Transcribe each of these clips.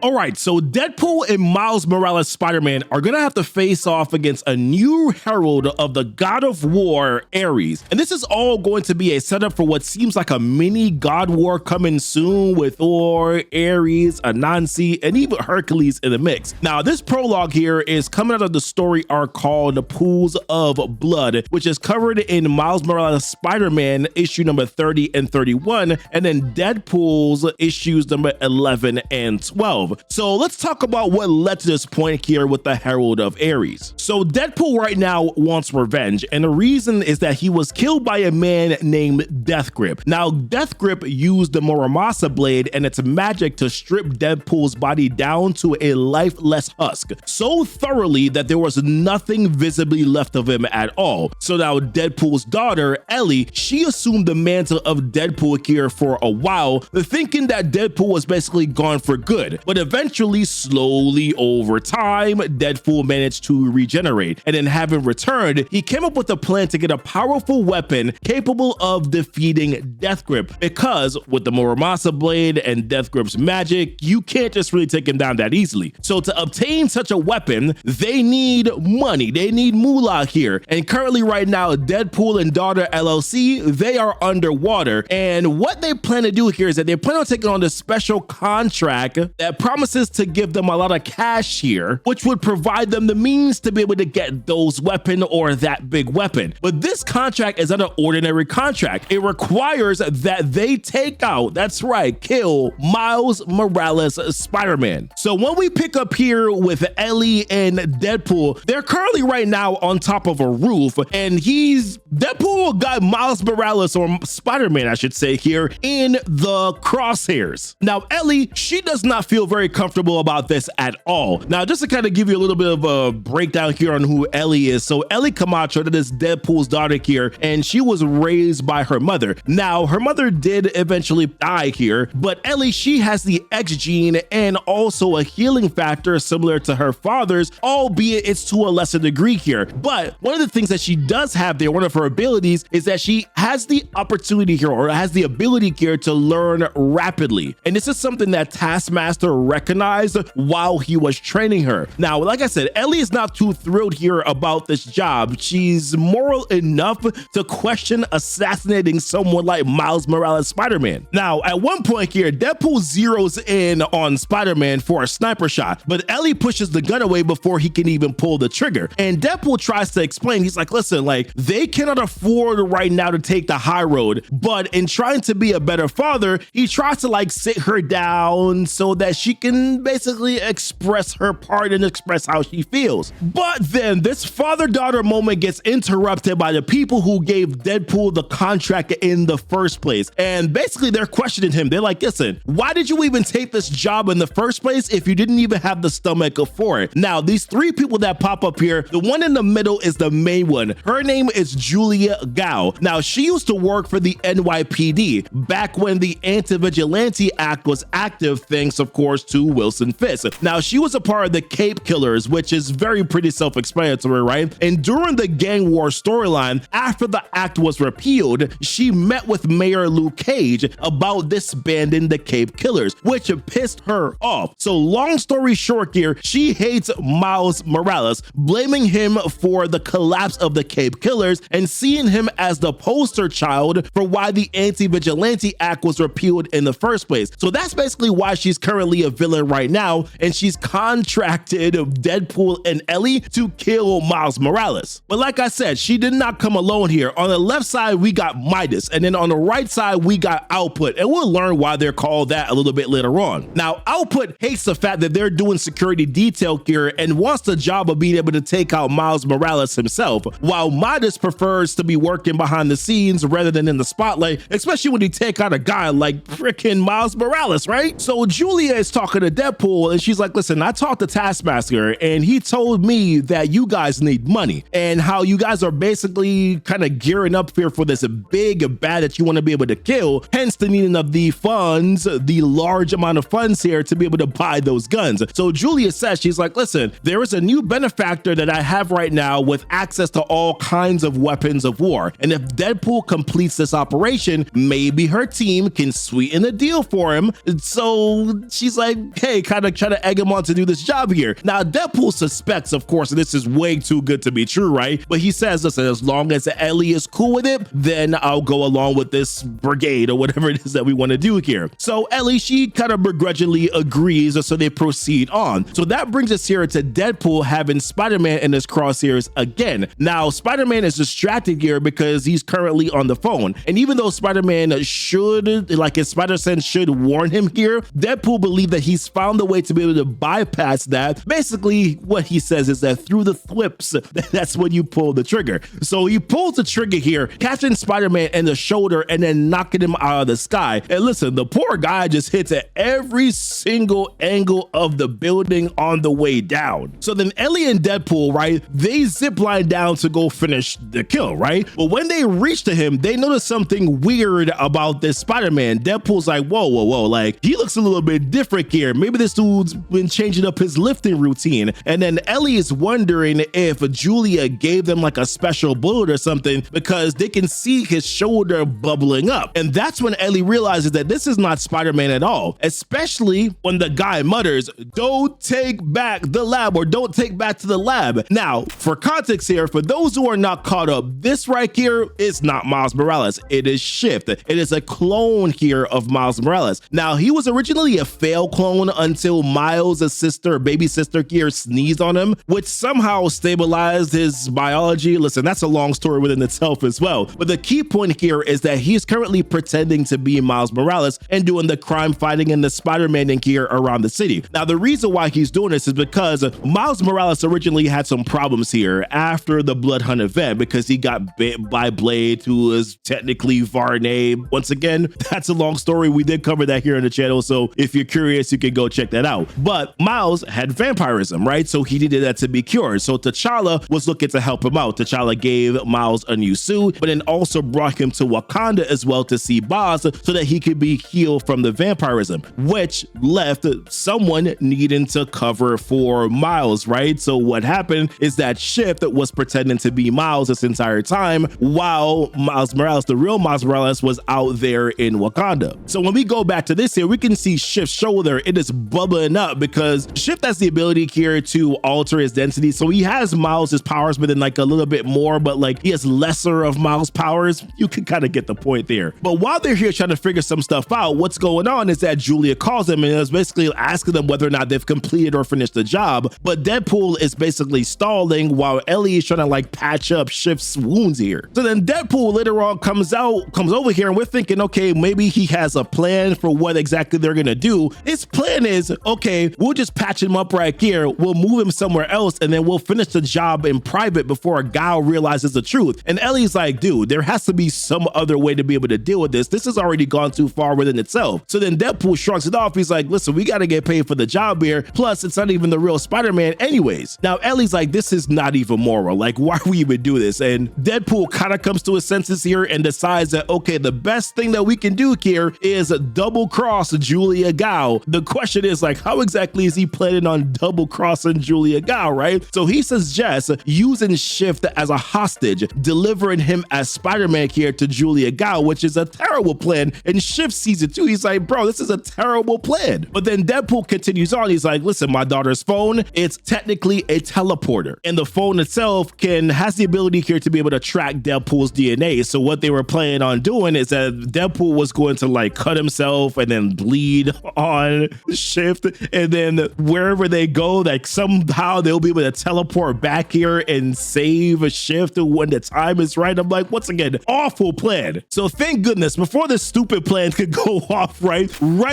All right, so Deadpool and Miles Morales Spider-Man are gonna have to face off against a new herald of the god of war, Ares. And this is all going to be a setup for what seems like a mini god war coming soon with Thor, Ares, Anansi, and even Hercules in the mix. Now, this prologue here is coming out of the story arc called The Pools of Blood, which is covered in Miles Morales Spider-Man issue number 30 and 31, and then Deadpool's issues number 11 and 12. So let's talk about what led to this point here with the Herald of Ares. So Deadpool right now wants revenge, and the reason is that he was killed by a man named Deathgrip. Now, Deathgrip used the Muramasa blade and its magic to strip Deadpool's body down to a lifeless husk, so thoroughly that there was nothing visibly left of him at all. So now Deadpool's daughter, Ellie, she assumed the mantle of Deadpool here for a while, thinking that Deadpool was basically gone for good. But eventually, slowly over time, Deadpool managed to regenerate, and then having returned, he came up with a plan to get a powerful weapon capable of defeating Deathgrip, because with the Muramasa blade and Deathgrip's magic, you can't just really take him down that easily. So to obtain such a weapon, they need money, they need moolah here, and currently right now, Deadpool and Daughter LLC, they are underwater, and what they plan to do here is that they plan on taking on this special contract that promises to give them a lot of cash here, which would provide them the means to be able to get those weapon or that big weapon. But this contract is not an ordinary contract. It requires that they take out, that's right, kill Miles Morales Spider-Man. So when we pick up here with Ellie and Deadpool, they're currently right now on top of a roof, and Deadpool got Miles Morales, or Spider-Man I should say here, in the crosshairs. Now Ellie, she does not feel very comfortable about this at all. Now, just to kind of give you a little bit of a breakdown here on who Ellie is. So Ellie Camacho, that is Deadpool's daughter here, and she was raised by her mother. Now, her mother did eventually die here, but Ellie, she has the X gene and also a healing factor similar to her father's, albeit it's to a lesser degree here. But one of the things that she does have there, one of her abilities, is that she has the opportunity here, or has the ability here, to learn rapidly. And this is something that Taskmaster recognized while he was training her. Now, like I said, Ellie is not too thrilled here about this job. She's moral enough to question assassinating someone like Miles Morales Spider-Man. Now, at one point here, Deadpool zeroes in on Spider-Man for a sniper shot, but Ellie pushes the gun away before he can even pull the trigger. And Deadpool tries to explain, he's like, listen, like, they cannot afford right now to take the high road, but in trying to be a better father, he tries to like sit her down so that she can basically express her part and express how she feels. But then this father-daughter moment gets interrupted by the people who gave Deadpool the contract in the first place. And basically they're questioning him. They're like, listen, why did you even take this job in the first place if you didn't even have the stomach for it? Now, these three people that pop up here, the one in the middle is the main one. Her name is Julia Gao. Now, she used to work for the NYPD back when the Anti-Vigilante Act was active, thanks of course to Wilson Fisk. Now, she was a part of the Cape Killers, which is very pretty self-explanatory, right? And during the gang war storyline, after the act was repealed, she met with Mayor Luke Cage about disbanding the Cape Killers, which pissed her off. So long story short here, she hates Miles Morales, blaming him for the collapse of the Cape Killers and seeing him as the poster child for why the Anti-Vigilante Act was repealed in the first place. So that's basically why she's currently a villain right now, and she's contracted Deadpool and Ellie to kill Miles Morales. But like I said, she did not come alone here. On the left side, we got Midas, and then on the right side, we got Output, and we'll learn why they're called that a little bit later on. Now, Output hates the fact that they're doing security detail here and wants the job of being able to take out Miles Morales himself, while Midas prefers to be working behind the scenes rather than in the spotlight, especially when you take out a guy like freaking Miles Morales, right? So Julia is talking to Deadpool, and she's like, listen, I talked to Taskmaster, and he told me that you guys need money, and how you guys are basically kind of gearing up here for this big bad that you want to be able to kill, hence the needing of the funds, the large amount of funds here to be able to buy those guns. So Julia says, she's like, listen, there is a new benefactor that I have right now with access to all kinds of weapons of war, and if Deadpool completes this operation, maybe her team can sweeten the deal for him. So she's like, like, hey, kind of try to egg him on to do this job here. Now, Deadpool suspects, of course, and this is way too good to be true, right? But he says, listen, as long as Ellie is cool with it, then I'll go along with this brigade or whatever it is that we want to do here. So Ellie, she kind of begrudgingly agrees, so they proceed on. So that brings us here to Deadpool having Spider-Man in his crosshairs again. Now, Spider-Man is distracted here because he's currently on the phone. And even though Spider-Man should, like his Spider-Sense should warn him here, Deadpool believes that he's found a way to be able to bypass that. Basically, what he says is that through the thwips, that's when you pull the trigger. So he pulls the trigger here, catching Spider-Man in the shoulder and then knocking him out of the sky. And listen, the poor guy just hits at every single angle of the building on the way down. So then Ellie and Deadpool, right, they zip line down to go finish the kill, right? But when they reach to him, they notice something weird about this Spider-Man. Deadpool's like, whoa, like he looks a little bit different here. Maybe this dude's been changing up his lifting routine. And then Ellie is wondering if Julia gave them like a special bullet or something because they can see his shoulder bubbling up. And that's when Ellie realizes that this is not Spider-Man at all, especially when the guy mutters, don't take back the lab, or don't take back to the lab. Now, for context here, for those who are not caught up, this right here is not Miles Morales. It is Shift. It is a clone here of Miles Morales. Now, he was originally a failed clone until Miles' sister, baby sister here, sneezed on him, which somehow stabilized his biology. Listen, that's a long story within itself as well. But the key point here is that he's currently pretending to be Miles Morales and doing the crime fighting and the Spider-Man in here around the city. Now, the reason why he's doing this is because Miles Morales originally had some problems here after the Blood Hunt event because he got bit by Blade, who is technically Varney. Once again, that's a long story. We did cover that here on the channel, so if you're curious, you can go check that out. But Miles had vampirism, right? So he needed that to be cured. So T'Challa was looking to help him out. T'Challa gave Miles a new suit, but then also brought him to Wakanda as well to see Boz so that he could be healed from the vampirism, which left someone needing to cover for Miles, right? So what happened is that Shift was pretending to be Miles this entire time while Miles Morales, the real Miles Morales, was out there in Wakanda. So when we go back to this here, we can see Shift's shoulder. It is bubbling up because Shift has the ability here to alter his density. So he has Miles' powers, but then like a little bit more, but like he has lesser of Miles' powers. You can kind of get the point there. But while they're here trying to figure some stuff out, what's going on is that Julia calls them and is basically asking them whether or not they've completed or finished the job. But Deadpool is basically stalling while Ellie is trying to like patch up Shift's wounds here. So then Deadpool later on comes over here and we're thinking, okay, maybe he has a plan for what exactly they're gonna do. His plan is, okay, we'll just patch him up right here. We'll move him somewhere else and then we'll finish the job in private before a guy realizes the truth. And Ellie's like, dude, there has to be some other way to be able to deal with this. This has already gone too far within itself. So then Deadpool shrugs it off. He's like, listen, we got to get paid for the job here. Plus, it's not even the real Spider-Man anyways. Now, Ellie's like, this is not even moral. Like, why we even do this? And Deadpool kind of comes to his senses here and decides that, okay, the best thing that we can do here is double cross Julia Gao. The question is like, how exactly is he planning on double crossing Julia Gao, right? So he suggests using Shift as a hostage, delivering him as Spider-Man here to Julia Gao, which is a terrible plan. And Shift sees it too. He's like, bro, this is a terrible plan. But then Deadpool continues on. He's like, listen, my daughter's phone, it's technically a teleporter. And the phone itself has the ability here to be able to track Deadpool's DNA. So what they were planning on doing is that Deadpool was going to like cut himself and then bleed on Shift. And then wherever they go, like somehow they'll be able to teleport back here and save a Shift when the time is right. I'm like, once again, awful plan. So thank goodness, before this stupid plan could go off, right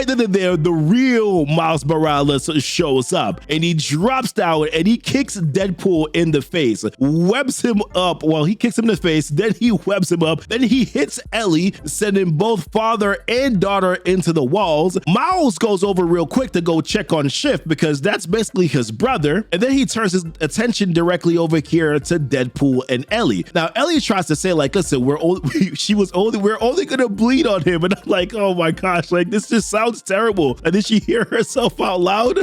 then and there, the real Miles Morales shows up and he drops down and he kicks Deadpool in the face, webs him up. Well, he kicks him in the face, then he webs him up, then he hits Ellie, sending both father and daughter into the walls. Miles goes over real quick to go check on Shift because that's basically his brother. And then he turns his attention directly over here to Deadpool and Ellie. Now, Ellie tries to say like, listen, we're only gonna bleed on him. And I'm like, oh my gosh, like this just sounds terrible. And then she hear herself out loud.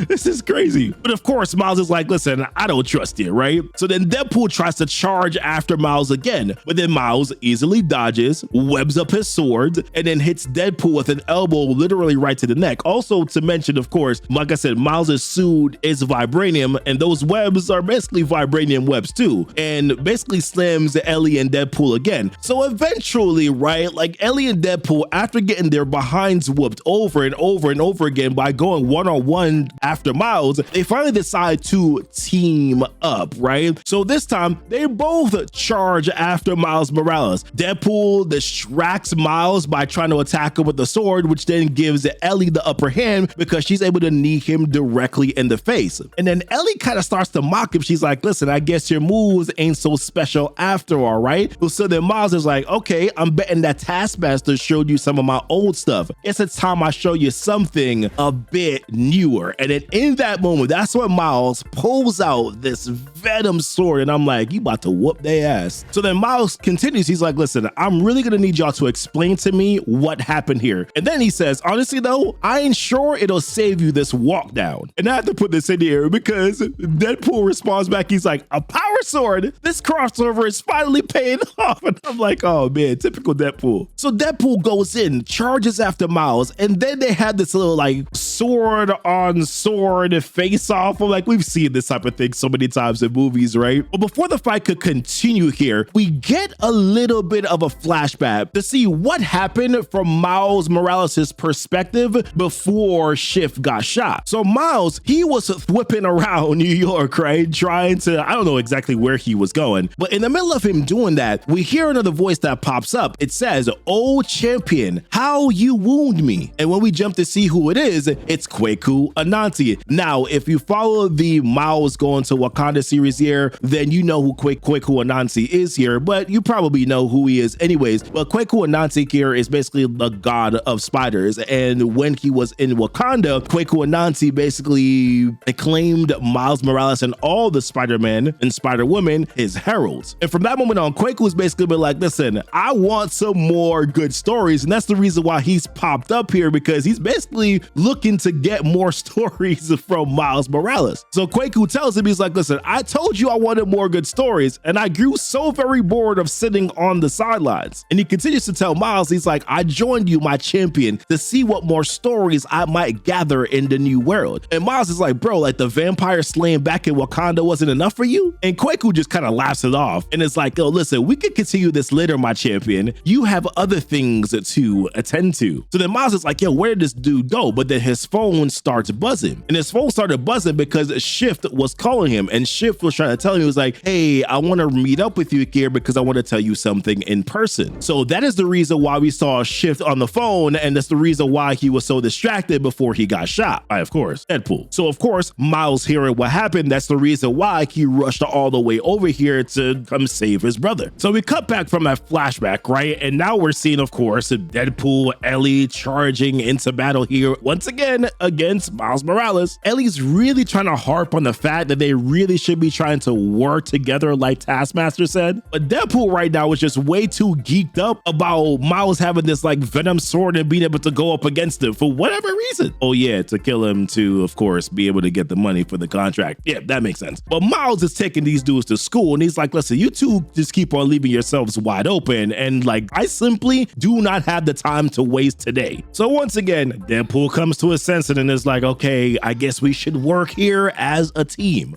This is crazy. But of course, Miles is like, listen, I don't trust you, right? So then Deadpool tries to charge after Miles again, but then Miles easily dodges, webs up his sword, and then hits Deadpool with an elbow literally right to the neck. Also to mention, of course, like I said, Miles' suit is vibranium, and those webs are basically vibranium webs too, and basically slams Ellie and Deadpool again. So eventually, right, like Ellie and Deadpool, after getting their behinds whooped over and over and over again by going one-on-one after Miles, they finally decide to team up, right? So this time, they both charge after Miles Morales. Deadpool distracts Miles by trying to attack him with the sword, which then gives Ellie the upper hand because she's able to knee him directly in the face. And then Ellie kind of starts to mock him. She's like, listen, I guess your moves ain't so special after all, right? So then Miles is like, okay, I'm betting that Taskmaster showed you some of my old stuff. It's a time I show you something a bit newer. And then in that moment, that's when Miles pulls out this Venom sword, and I'm like, you about to whoop their ass. So then Miles continues. He's like, listen, I'm really gonna need y'all to explain to me what happened here. And then he says, honestly though, I ain't sure it'll save you this walk down. And I have to put this in here because Deadpool responds back. He's like, a power sword? This crossover is finally paying off. And I'm like, oh man, typical Deadpool. So Deadpool goes in, charges after Miles, and then they had this little like sword on sword face off. I'm like, we've seen this type of thing so many times in movies, right? But before the fight could continue here, we get a little bit of a flashback to see what happened from Miles Morales' perspective before Shift got shot. So Miles, he was whipping around New York, right? Trying to, I don't know exactly where he was going, but in the middle of him doing that, we hear another voice that pops up. It says, "Oh champion, how you wound me." And when we jump to see who it is, it's Kweku Anansi. Now, if you follow the Miles Going to Wakanda series here, then you know who Kweku Anansi is here, but you probably know who he is anyways. But Kweku Anansi here is basically the god of spiders. And when he was in Wakanda, Kweku Anansi basically acclaimed Miles Morales and all the Spider-Man and Spider-Woman his heralds. And from that moment on, Kweku has basically been like, listen, I want some more good stories. And that's the reason why he's popped up here, because he's basically looking to get more stories from Miles Morales. So Kweku tells him, he's like, listen, I told you I wanted more good stories, and I grew so very bored of sitting on the sidelines. And he continues to tell Miles, he's like, I joined you, my champion, to see what more stories I might gather in the new world. And Miles is like, bro, like the vampire slaying back in Wakanda wasn't enough for you? And Kweku just kind of laughs it off. And it's like, yo, listen, we could continue this later, my champion. You have other things to attend to. So then Miles is like, yo, where did this dude go? But then his phone starts buzzing. And his phone started buzzing because Shift was calling him. And Shift was trying to tell him, he was like, hey, I want to meet up with you here because I want to tell you something in person. So that is the reason why we saw Shift on the phone. And that's the reason why he was so distracted before he got shot by, of course, Deadpool. So of course, Miles hearing what happened, that's the reason why he rushed all the way over here to come save his brother. So we cut back from that flashback, right? And now we're seeing, of course, Deadpool, Ellie charging into battle here once again against Miles Morales. Ellie's really trying to harp on the fact that they really should be trying to work together like Taskmaster said. But Deadpool right now is just way too geeked up about Miles having this like Venom sword and being able to go up against him for whatever reason. Oh yeah, to kill him to, of course, be able to get the money for the contract. Yeah, that makes sense. But Miles is taking these dudes to school and he's like, listen, you two just keep on leaving yourselves wide open. And like, I simply do not have the time to waste today. So once again, Deadpool comes to his senses and is like, okay, I guess we should work here as a team.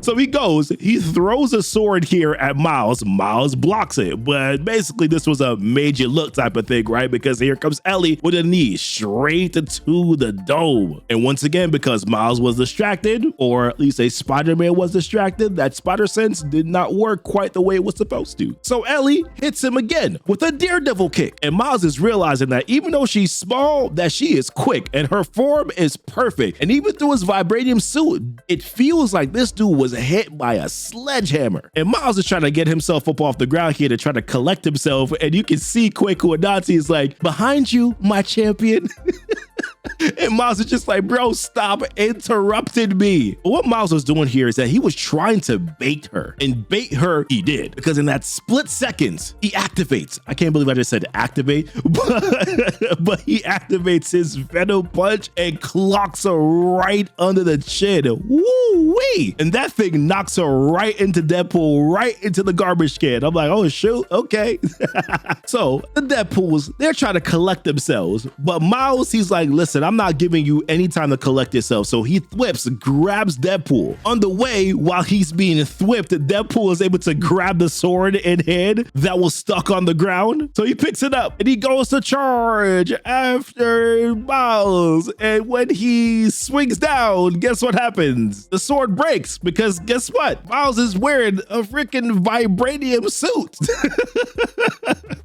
So he goes, he throws a sword here at Miles. Miles blocks it. But basically this was a major look type of thing, right? Because here comes Ellie with a knee straight to the dome. And once again, because Miles was distracted, or at least a Spider-Man was distracted, that spider sense did not work quite the way it was supposed to. So Ellie hits him again with a daredevil kick. And Miles is realizing that even though she's small, that she is quick and her form is perfect. And even through his vibranium suit, it feels like this dude was hit by a sledgehammer. And Miles is trying to get himself up off the ground here to try to collect himself. And you can see Kweku Anansi is like, behind you, my champion. And Miles is just like, bro, stop interrupting me. But what Miles was doing here is that he was trying to bait her, and bait her he did, because in that split seconds, he activates. I can't believe I just said activate, but he activates his Venom punch and clocks her right under the chin. Woo-wee! And that thing knocks her right into Deadpool, right into the garbage can. I'm like, oh shoot, okay. So the Deadpools, they're trying to collect themselves, but Miles, he's like, listen, I'm not giving you any time to collect yourself. So he whips, grabs Deadpool. On the way, while he's being whipped, Deadpool is able to grab the sword in hand that was stuck on the ground. So he picks it up and he goes to charge after Miles. And when he swings down, guess what happens? The sword breaks, because guess what? Miles is wearing a freaking vibranium suit.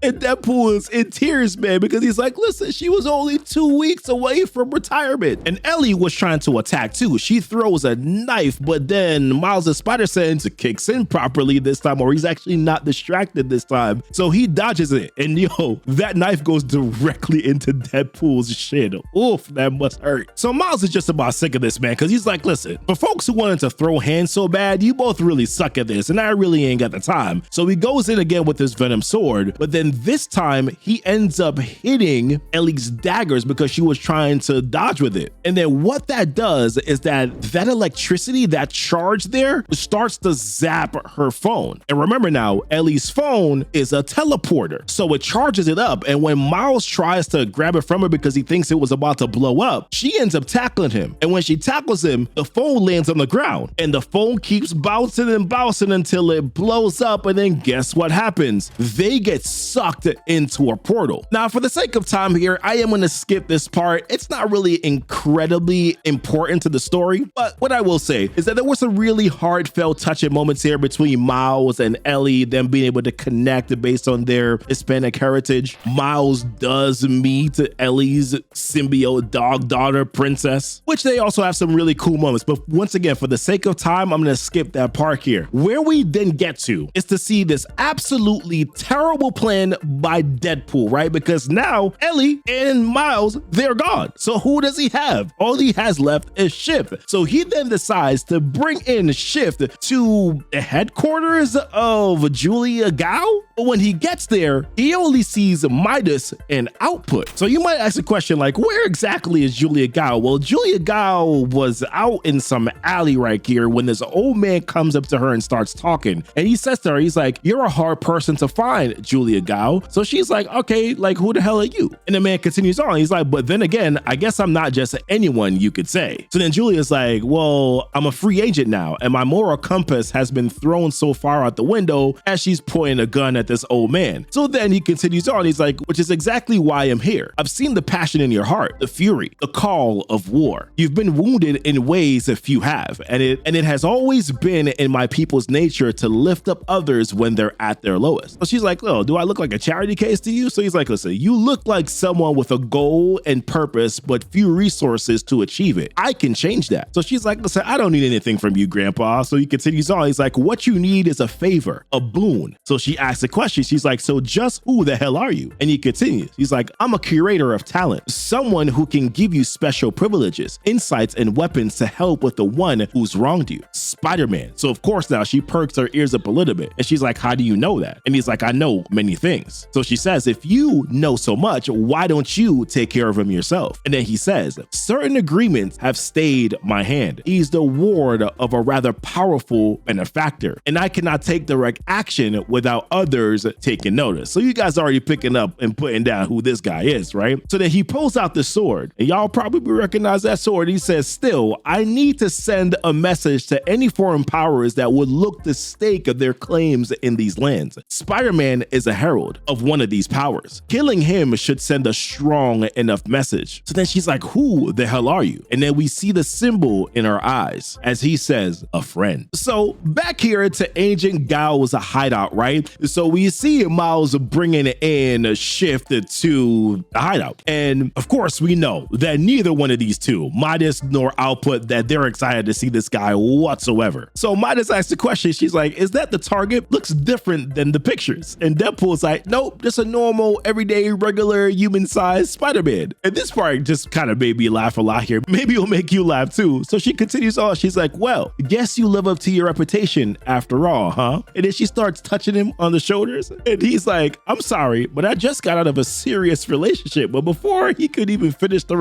And Deadpool is in tears, man, because he's like, listen, she was only 2 weeks away from retirement. And Ellie was trying to attack too. She throws a knife, but then Miles' spider sense kicks in properly this time, or he's actually not distracted this time. So he dodges it. And yo, that knife goes directly into Deadpool's shin. Oof, that must hurt. So Miles is just about sick of this, man, because he's like, listen, for folks who wanted to throw hands so bad, you both really suck at this, and I really ain't got the time. So he goes in again with his Venom sword, but then this time he ends up hitting Ellie's daggers because she was trying to dodge with it. And then what that does is that electricity, that charge there, starts to zap her phone. And remember now, Ellie's phone is a teleporter, so it charges it up. And when Miles tries to grab it from her because he thinks it was about to blow up, she ends up tackling him. And when she tackles him, the phone lands on the ground, and the phone keeps bouncing and bouncing until it blows up. And then guess what happens? They get sucked into a portal. Now, for the sake of time here, I am going to skip this part. It's not really incredibly important to the story, but what I will say is that there were some really heartfelt, touching moments here between Miles and Ellie, them being able to connect based on their Hispanic heritage. Miles does meet Ellie's symbiote dog daughter, Princess, which they also have some really cool moments. But once again, for the sake of time, I'm going to skip that part here. Where we then get to is to see this absolutely terrible plan by Deadpool, right? Because now Ellie and Miles, they're gone. So who does he have? All he has left is Shift. So he then decides to bring in Shift to the headquarters of Julia Gao. But when he gets there, he only sees Midas and Output. So you might ask the question, like, where exactly is Julia Gao? Well, Julia Gao was out in some alley right here when this old man comes up to her and starts talking. And he says to her, he's like, you're a hard person to find, Julia Gao. So she's like, okay, like, who the hell are you? And the man continues on. He's like, but then again, I guess I'm not just anyone, you could say. So then Julia's like, well, I'm a free agent now, and my moral compass has been thrown so far out the window, as she's pointing a gun at this old man. So then he continues on. He's like, which is exactly why I'm here. I've seen the passion in your heart, the fury, the call of war. You've been wounded in ways that few have, and it has always been in my people's nature to lift up others when they're at their lowest. So she's like, oh, do I look like a charity case to you? So he's like, listen, you look like someone with a goal and purpose, but few resources to achieve it. I can change that. So she's like, listen, I don't need anything from you, Grandpa. So he continues on. He's like, what you need is a favor, a boon. So she asks a question. She's like, so just who the hell are you? And he continues. He's like, I'm a curator of talent, someone who can give you special privileges, insights, and weapons to help with the one who's wronged you, Spider-Man. So of course now she perks her ears up a little bit, and she's like, how do you know that? And he's like, I know many things. So she says, if you know so much, why don't you take care of him yourself? And then he says, certain agreements have stayed my hand. He's the ward of a rather powerful benefactor, and I cannot take direct action without others taking notice. So you guys are already picking up and putting down who this guy is, right? So then he pulls out the sword, and y'all probably recognize that sword. He says, still, I need to send a message to any foreign powers that would look to stake their claims in these lands. Spider-Man is a herald of one of these powers. Killing him should send a strong enough message. So then she's like, who the hell are you? And then we see the symbol in her eyes as he says, a friend. So back here to Agent Gao's hideout, right? So we see Miles bringing in Shift to the hideout. And of course, we know that neither one of these two, Midas nor Output, that they're excited to see this guy whatsoever. whatsoever. So Midas asks the question, she's like, is that the target? Looks different than the pictures. And Deadpool's like, nope, just a normal, everyday, regular, human-sized Spider-Man. And this part just kind of made me laugh a lot here. Maybe it'll make you laugh too. So she continues on, she's like, well, guess you live up to your reputation after all, huh? And then she starts touching him on the shoulders. And he's like, I'm sorry, but I just got out of a serious relationship. But before he could even finish the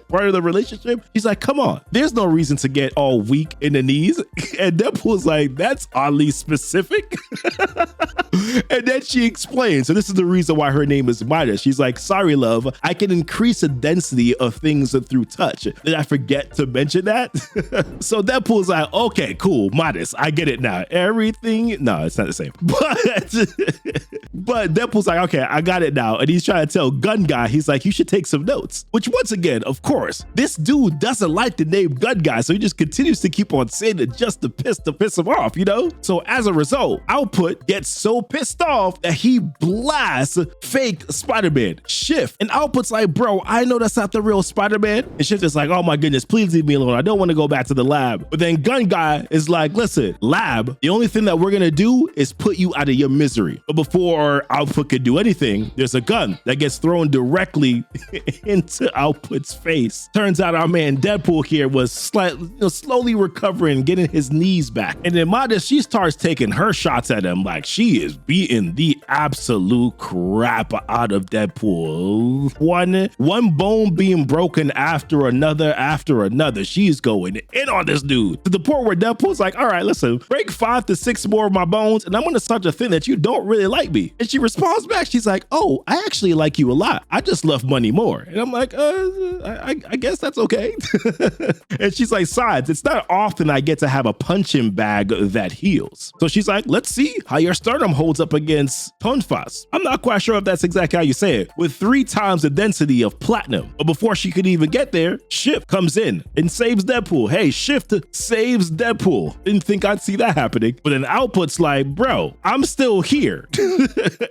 part of the relationship, he's like, come on, there's no reason to get all weak in the knees. And Deadpool's like, that's oddly specific. And then she explains, so this is the reason why her name is Midas. She's like, sorry, love, I can increase the density of things through touch. Did I forget to mention that? So Deadpool's like, okay, cool, Midas, I get it now. Everything, no, it's not the same. But Deadpool's like, okay, I got it now. And he's trying to tell Gun Guy, he's like, you should take some notes. Which once again, of course, this dude doesn't like the name Gun Guy, so he just continues to keep on saying it just to piss him off, you know? So as a result, Output gets so pissed off that he blasts fake Spider-Man, Shift. And Output's like, bro, I know that's not the real Spider-Man. And Shift is like, oh my goodness, please leave me alone. I don't want to go back to the lab. But then Gun Guy is like, listen, lab, the only thing that we're gonna do is put you out of your misery. But before Output could do anything, there's a gun that gets thrown directly into Output's face. Turns out our man Deadpool here was slowly recovering, getting his knees back. And then Midas, she starts taking her shots at him like she is beating the absolute crap out of Deadpool. One bone being broken after another. She's going in on this dude to the point where Deadpool's like, all right, listen, break 5 to 6 more of my bones and I'm gonna start to think that you don't really like me. And she responds back, she's like, oh, I actually like you a lot. I just love money more. And I'm like, I guess that's okay. And she's like, sides, it's not often I get to have a punching bag that heals. So she's like, let's see how your sternum holds up against Tonfas. I'm not quite sure if that's exactly how you say it, with 3 times the density of platinum. But before she could even get there, Shift comes in and saves Deadpool. Hey, Shift saves Deadpool. Didn't think I'd see that happening. But then Output's like, bro, I'm still here.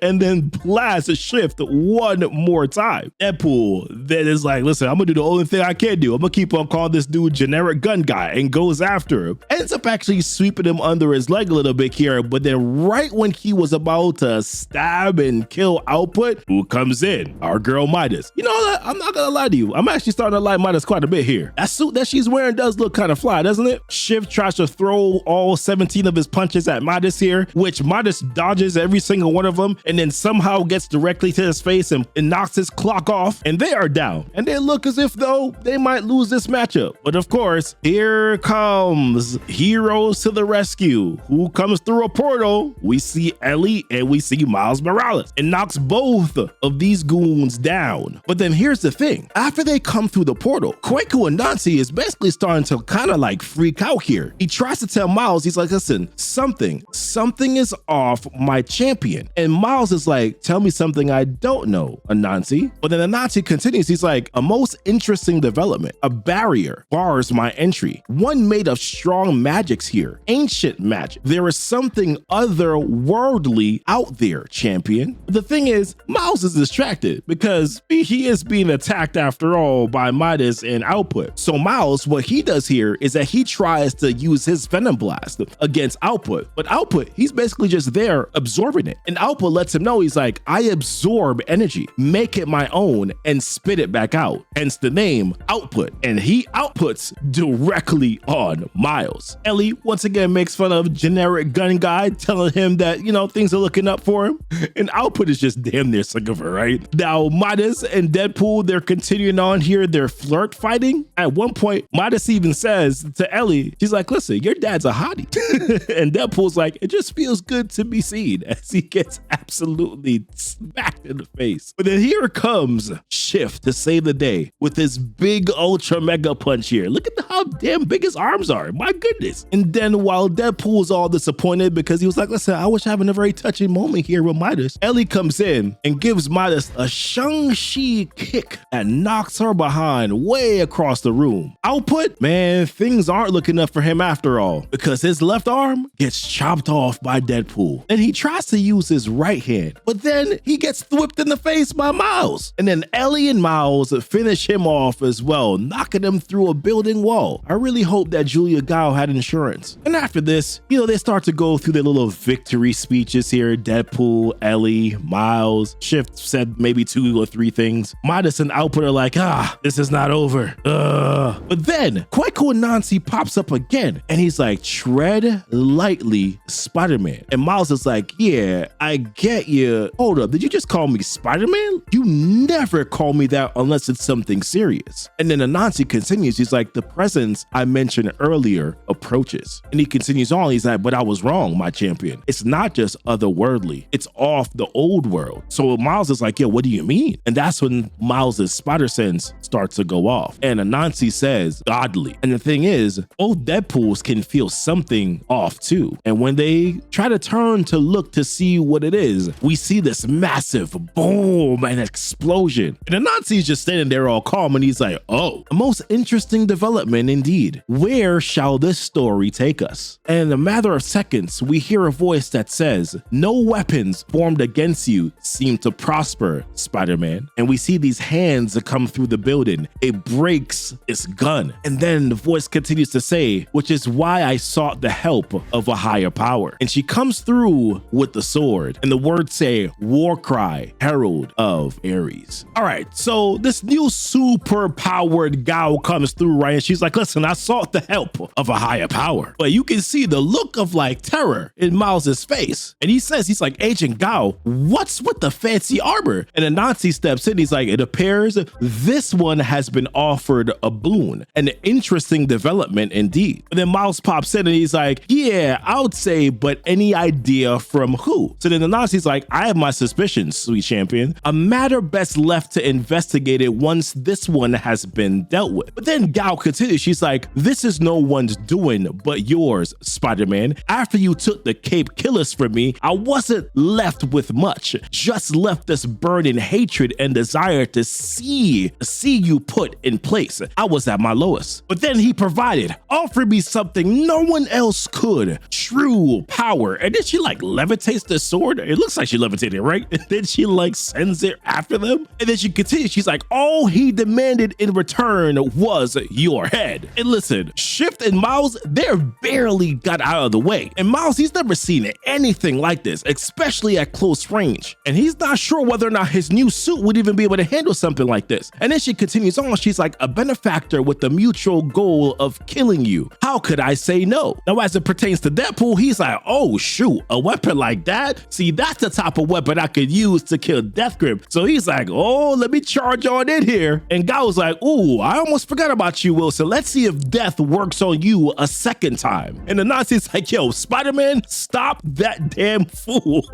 And then blasts Shift one more time. Deadpool then is like, listen, I'm gonna do the only thing I can do. I'm gonna keep on calling this dude generic Gun Guy, and goes after him. Ends up actually sweeping him under his leg a little bit here, but then right when he was about to stab and kill Output, who comes in? Our girl Midas. You know what? I'm not gonna lie to you. I'm actually starting to like Midas quite a bit here. That suit that she's wearing does look kind of fly, doesn't it? Shift tries to throw all 17 of his punches at Midas here, which Midas dodges every single one of them, and then somehow gets directly to his face and knocks his clock off, and they are down. And they look as if though they might lose this matchup. But of course, here comes heroes to the rescue. Who comes through a portal? We see Ellie and we see Miles Morales, and knocks both of these goons down. But then here's the thing. After they come through the portal, Kwaku and Nancy is basically starting to kind of like freak out here. He tries to tell Miles, he's like, listen, something is off, my champion. And Miles is like, tell me something I don't know, Anansi. But then Anansi continues, he's like, a most interesting development. A barrier bars my entry. One made of strong magics here. Ancient magic. There is something otherworldly out there, champion. But the thing is, Miles is distracted because he is being attacked after all by Midas and Output. So Miles, what he does here is that he tries to use his Venom Blast against Output. But Output, he's basically just there absorbing it. And Output lets him know, he's like, I absorb energy, make it my own, and spit it back out. Hence the name Output. And he outputs directly on Miles. Ellie once again makes fun of generic Gun Guy, telling him that, you know, things are looking up for him. And Output is just damn near sick of her, right? Now, Midas and Deadpool, they're continuing on here. They're flirt fighting. At one point, Midas even says to Ellie, she's like, listen, your dad's a hottie. And Deadpool's like, it just feels good to be seen, as he gets absolutely smacked in the face. But then here comes Shift to save the day with his big ultra mega punch here. Look at how damn big his arms are. My goodness. And then while Deadpool's all disappointed because he was like, listen, I was having a very touching moment here with Midas, Ellie comes in and gives Midas a Shang-Chi kick that knocks her behind way across the room. Output, man, things aren't looking up for him after all, because his left arm gets chopped off by Deadpool. And he tries to use his right hand, but then he gets whipped in the face by Miles. And then Ellie and Miles finish him off as well, knocking him through a building wall. I really hope that Julia Gao Gao had insurance. And after this, they start to go through their little victory speeches here. Deadpool, Ellie, Miles, Shift said maybe 2 or 3 things. Midas and Output are like, this is not over. But then Quaiko and Nancy pops up again, and he's like, tread lightly, Spider-Man. And Miles is like, yeah, I get you. Hold up, did you just call me Spider-Man? You never call me that unless it's something serious. And then Anansi continues, he's like, the presence I mentioned earlier approaches. And he continues on, he's like, but I was wrong, my champion. It's not just otherworldly, it's off the old world. So Miles is like, yeah, what do you mean? And that's when Miles's spider sense starts to go off. And Anansi says, godly. And the thing is, both Deadpools can feel something off too. And when they try to turn to look to see what it is, we see this massive boom and explosion. And Anansi's just standing there all calm, and he's like, oh, a most interesting development indeed. Where shall this story take us? And in a matter of seconds, we hear a voice that says, no weapons formed against you seem to prosper, Spider-Man. And we see these hands that come through the building. It breaks its gun. And then the voice continues to say, which is why I sought the help of a higher power. And she comes through with the sword, and the words say, war cry, Herald of Ares. All right, so this new super powered Gao comes through, right? And she's like, listen, I sought the help of a higher power. But you can see the look of like terror in Miles's face. And he says, he's like, Agent Gao, what's with the fancy armor? And Anansi steps in, he's like, it appears this one has been offered a boon. An interesting development indeed. And then Miles pops in and he's like, yeah, I would say, but any idea from who? So then Anansi's like, I have my suspicions, sweet champion. A matter best left to investigate it once this one has been dealt with. But then Gao continues, she's like, this is no one's doing but yours, Spider-Man. After you took the Cape Killers from me, I wasn't left with much, just left this burning hatred and desire to see you put in place. I was at my lowest. But then he provided, offered me something no one else could, true power. And then she like levitates the sword. It looks like she levitated, right? And then she like sends it after them. And then she continues, she's like, all he demanded in return was your head. And listen, Shift and Miles, they're barely got out of the way. And Miles, he's never seen anything like this, especially at close range. And he's not sure whether or not his new suit would even be able to handle something like this. And then she continues on, she's like, a benefactor with the mutual goal of killing you. How could I say no? Now, as it pertains to Deadpool, he's like, oh shoot, a weapon like that? See, that's the type of weapon I could use to kill Death Grip. So he's like, oh, let me charge on in here. And Gao's like, ooh, I almost forgot about you, Wilson. Let's see if death works on you a second time. And the Nazi's like, yo, Spider-Man, stop that damn fool.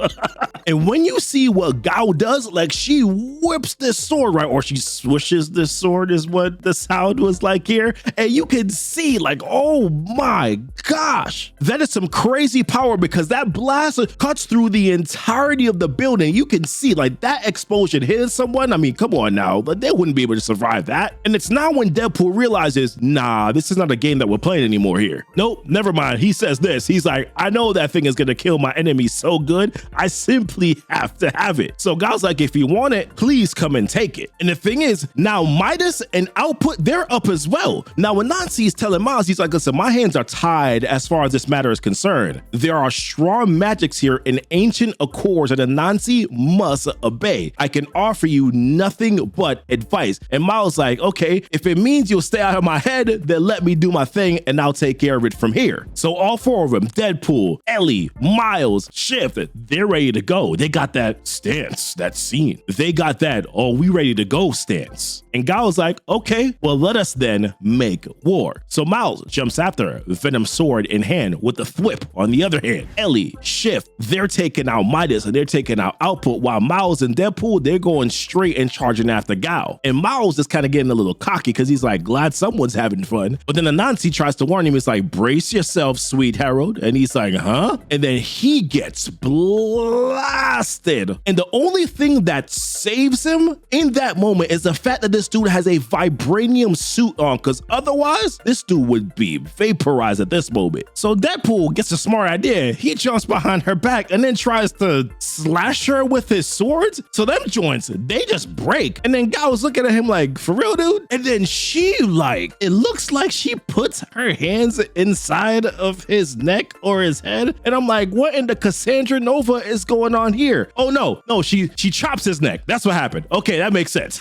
And when you see what Gao does, like she whips this sword, right? Or she swishes this sword is what the sound was like here. And you can see like, oh my gosh, that is some crazy power because that blast cuts through the entirety of the building. You can see like that explosion hitting someone. I mean, come on now, but they wouldn't be able to survive that. And it's now when Deadpool realizes, nah, this is not a game that we're playing anymore here. Nope, never mind. He says this, he's like, I know that thing is gonna kill my enemy so good, I simply have to have it. So Gao's like, if you want it, please come and take it. And the thing is, now Midas and Output, they're up as well. Now when Nancy is telling Miles, he's like, listen, my hands are tied as far as this matter is concerned. There are strong magics here and ancient accords that Nancy must obey. I can offer you nothing but advice. And Miles like, okay, if it means you'll stay out of my head, then let me do my thing and I'll take care of it from here. So all four of them, Deadpool, Ellie, Miles, Shift, they're ready to go. They got that stance, that scene. They got that, oh, we ready to go stance. And Gao's like, okay, well, let us then make war. So Miles jumps after her, Venom sword in hand with the thwip on the other hand. Ellie, Shift, they're taking out Midas and they're taking out Output, while Miles and Deadpool, they're going straight and charging after Gao. And Miles is kind of getting a little cocky because he's like, glad someone's having fun. But then Anansi tries to warn him. He's like, brace yourself, sweet Herald. And he's like, huh? And then he gets blasted. And the only thing that saves him in that moment is the fact that this dude has a vibranium suit on, because otherwise this dude would be vaporized at this moment. So Deadpool gets a smart idea. He jumps behind her back and then tries to slash her with his swords. So them joints, they just break. And then Gao's looking at him like, for real, dude? And then she like, it looks like she puts her hands inside of his neck or his head. And I'm like, what in the Cassandra Nova is going on here? Oh no, she chops his neck. That's what happened. Okay, that makes sense.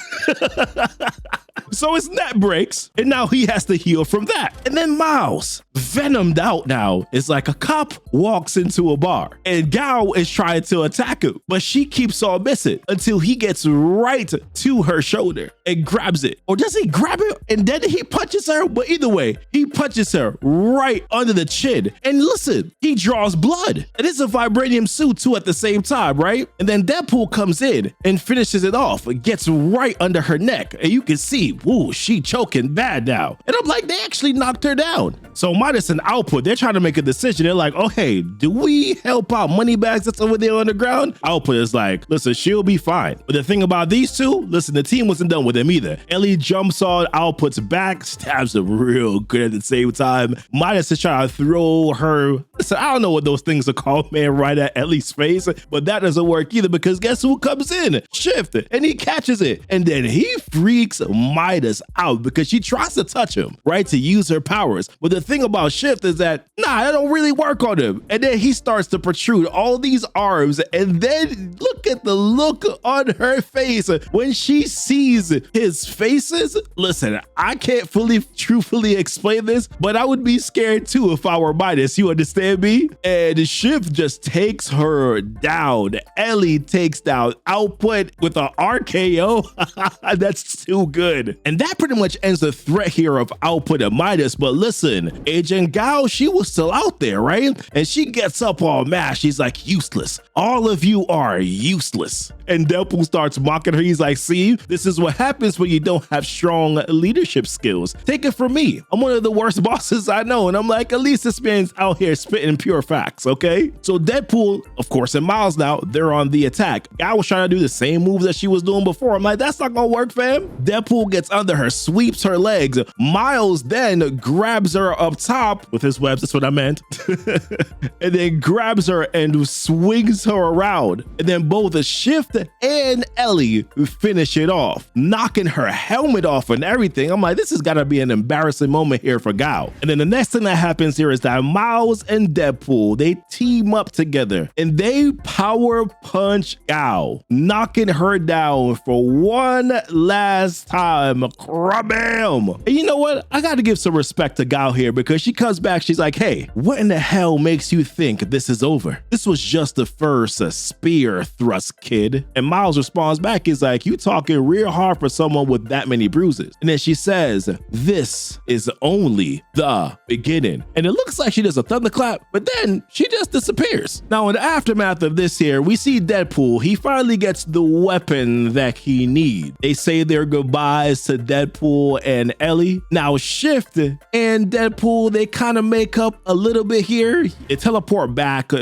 So his neck breaks, and now he has to heal from that. And then Miles, venomed out now, is like a cop walks into a bar, and Gao is trying to attack him, but she keeps on missing until he gets right to her shoulder and grabs it. Or does he grab it and then he punches her? But either way, he punches her right under the chin. And listen, he draws blood. And it's a vibranium suit too at the same time, right? And then Deadpool comes in and finishes it off. It gets right under her neck, and you can see, woo, she choking bad now. And I'm like, they actually knocked her down. So Midas and Output, they're trying to make a decision. They're like, oh, hey, do we help out Moneybags that's over there on the ground? Output is like, listen, she'll be fine. But the thing about these two, listen, the team wasn't done with him either. Ellie jumps on Output's back, stabs him real good at the same time. Midas is trying to throw her, listen, I don't know what those things are called, man, right at Ellie's face, but that doesn't work either because guess who comes in? Shift, and he catches it. And then he freaks Midas out because she tries to touch him, right, to use her powers. But the thing about Shift is that, nah, that don't really work on him. And then he starts to protrude all these arms, and then look at the look on her face when she sees his faces. Listen, I can't truthfully explain this, but I would be scared too if I were Midas, you understand me? And Shift just takes her down. Ellie takes down Output with an RKO. That's too good. And that pretty much ends the threat here of Output and Midas. But listen, Agent Gao, she was still out there, right? And she gets up all mad. She's like, useless. All of you are useless. And Deadpool starts mocking her. He's like, see, this is what happens when you don't have strong leadership skills. Take it from me. I'm one of the worst bosses I know. And I'm like, at least this man's out here spitting pure facts, okay? So Deadpool, of course, and Miles now, they're on the attack. Gao was trying to do the same moves that she was doing before. I'm like, that's not gonna work, fam. Deadpool gets under her, sweeps her legs. Miles then grabs her up top with his webs, that's what I meant, and then grabs her and swings her around. And then both Shift and Ellie finish it off, knocking her helmet off and everything. I'm like, this has got to be an embarrassing moment here for Gao. And then the next thing that happens here is that Miles and Deadpool, they team up together and they power punch Gao, knocking her down for one last time. Bam! And you know what? I got to give some respect to Gao here because she comes back. She's like, hey, what in the hell makes you think this is over? This was just the first spear thrust, kid. And Miles responds back. He's like, you talking real hard for someone with that many bruises. And then she says, this is only the beginning. And it looks like she does a thunderclap, but then she just disappears. Now, in the aftermath of this here, we see Deadpool. He finally gets the weapon that he needs. They say their goodbyes to Deadpool and Ellie. Now, Shift and Deadpool, they kind of make up a little bit here. They teleport back to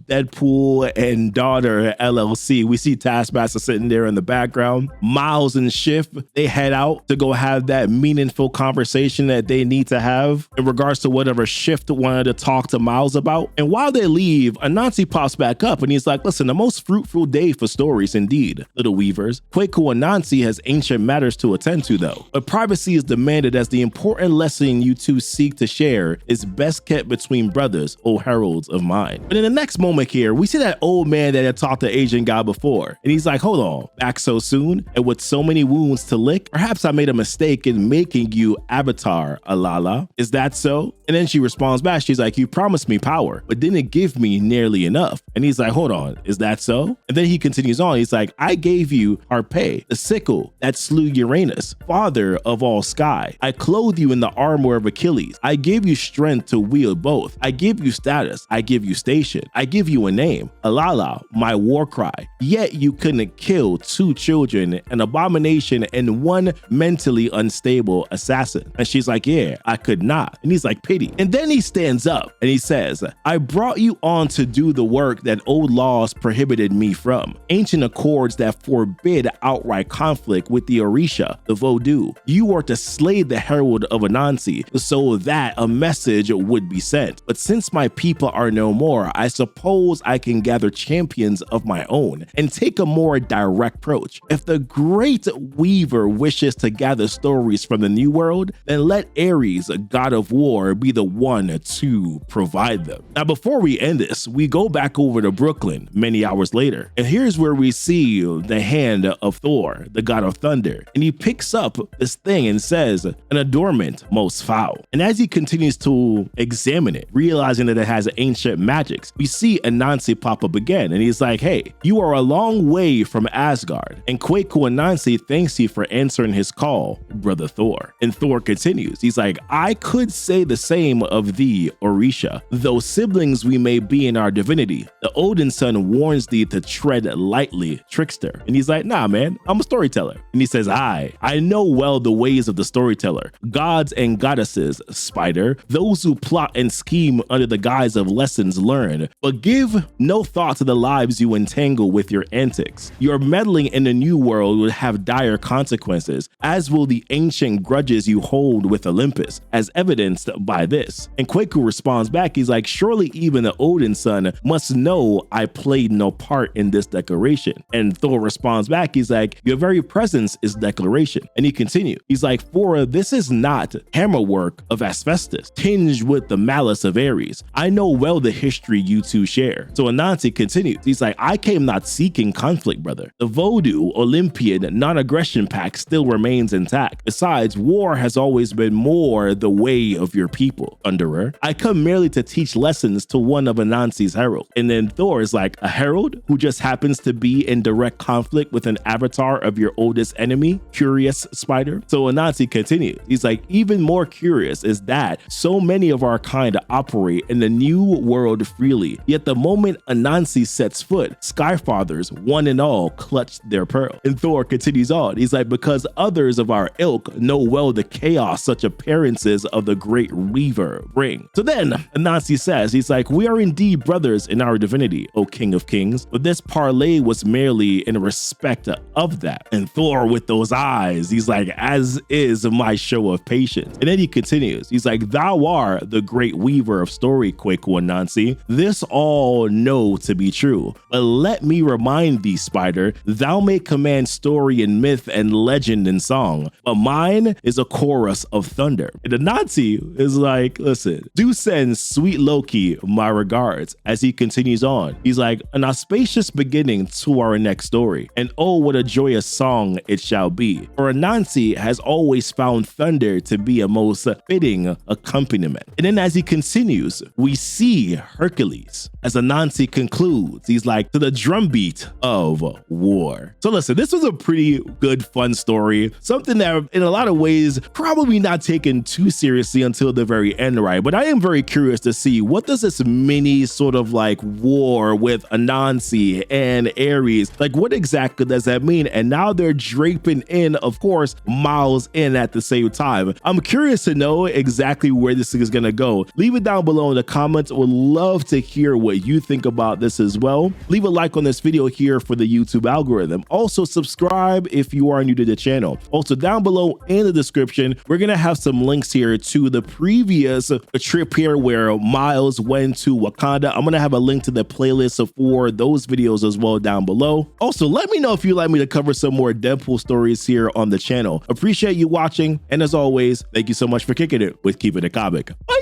Deadpool and daughter LLC. We see Taskmaster sitting there in the background. Miles and Shift, they head out to go have that meaningful conversation that they need to have in regards to whatever Shift wanted to talk to Miles about. And while they leave, Anansi pops back up and he's like, listen, the most fruitful day for stories indeed, little weavers. Kwaku Anansi has ancient matters to attend to though, but privacy is demanded as the important lesson you two seek to share is best kept between brothers, O heralds of mine. But in the next moment here, we see that old man that had talked to Agent Guy before, and he's like, hold on, back so soon and with so many wounds to lick? Perhaps I made a mistake in making you Avatar, Alala. Is that so? And then she responds back, she's like, you promised me power, but didn't give me nearly enough. And he's like, hold on, is that so? And then he continues on, he's like, I gave you Harpe, the sickle that slew Uranus, father of all sky. I clothe you in the armor of Achilles. I give you strength to wield both. I give you status. I give you station. I give you a name, Alala, my war cry. Yet you couldn't kill 2 children, an abomination, and 1 mentally unstable assassin. And she's like, yeah, I could not. And he's like, pity. And then he stands up and he says, I brought you on to do the work that old laws prohibited me from. Ancient accords that forbid outright conflict with the Orisha, the Vodou. You are to slay the Herald of Anansi, the sole so that a message would be sent. But since my people are no more, I suppose I can gather champions of my own and take a more direct approach. If the great weaver wishes to gather stories from the new world, then let Ares, god of war, be the one to provide them. Now, before we end this, we go back over to Brooklyn many hours later, and here's where we see the hand of Thor, the god of thunder, and he picks up this thing and says, an adornment most foul. And as he continues to examine it, realizing that it has ancient magics, we see Anansi pop up again, and he's like, hey, you are a long way from Asgard, and Kwaku Anansi thanks you for answering his call, brother Thor. And Thor continues, he's like, I could say the same of thee, Orisha, though siblings we may be in our divinity. The Odin son warns thee to tread lightly, trickster. And he's like, nah man, I'm a storyteller. And he says, I know well the ways of the storyteller, gods and goddesses, spider, those who plot and scheme under the guise of lessons learned, but give no thought to the lives you entangle with your antics. Your meddling in the new world would have dire consequences, as will the ancient grudges you hold with Olympus, as evidenced by this. And Kwaku responds back, he's like, surely even the Odin son must know I played no part in this declaration. And Thor responds back, he's like, your very presence is declaration. And he continues, he's like, for this is not hammerwork of asbestos, tinged with the malice of Ares. I know well the history you two share. So Anansi continues, he's like, I came not seeking conflict, brother. The Vodou Olympian non-aggression pact still remains intact. Besides, war has always been more the way of your people, Thunderer. I come merely to teach lessons to one of Anansi's heralds. And then Thor is like, a herald who just happens to be in direct conflict with an avatar of your oldest enemy, curious spider. So Anansi continues, he's like, even more curious is that so many of our kind operate in the new world freely, yet the moment Anansi sets foot, Skyfathers, one and all, clutch their pearl. And Thor continues on, he's like, because others of our ilk know well the chaos such appearances of the great weaver bring. So then Anansi says, he's like, we are indeed brothers in our divinity, O King of Kings, but this parley was merely in respect of that. And Thor with those eyes, he's like, as is my show of patience. And then he continues, he's like, thou art the great weaver of story, Kwaku Anansi. This all know to be true, but let me remind thee, spider, thou may command story and myth and legend and song, but mine is a chorus of thunder. And Anansi is like, listen, do send sweet Loki my regards. As he continues on, he's like, an auspicious beginning to our next story, and oh, what a joyous song it shall be. For Anansi has always found thunder to be a most fitting accompaniment. And then as he continues, we see Hercules. As Anansi concludes, he's like, to the drumbeat of war. So listen, this was a pretty good, fun story. Something that in a lot of ways, probably not taken too seriously until the very end, right? But I am very curious to see, what does this mini sort of like war with Anansi and Ares, like what exactly does that mean? And now they're draping in, of course, Miles in at the same time. I'm curious to know exactly where this is gonna go. Leave it down below in the comments. Would love to hear what you think about this as well. Leave a like on this video here for the YouTube algorithm. Also subscribe if you are new to the channel. Also down below in the description, we're gonna have some links here to the previous trip here where Miles went to Wakanda. I'm gonna have a link to the playlist for those videos as well down below. Also, let me know if you'd like me to cover some more Deadpool stories here on the channel. Appreciate you watching, and as always, thank you so much for kicking it with Keepin It Comic. Bye!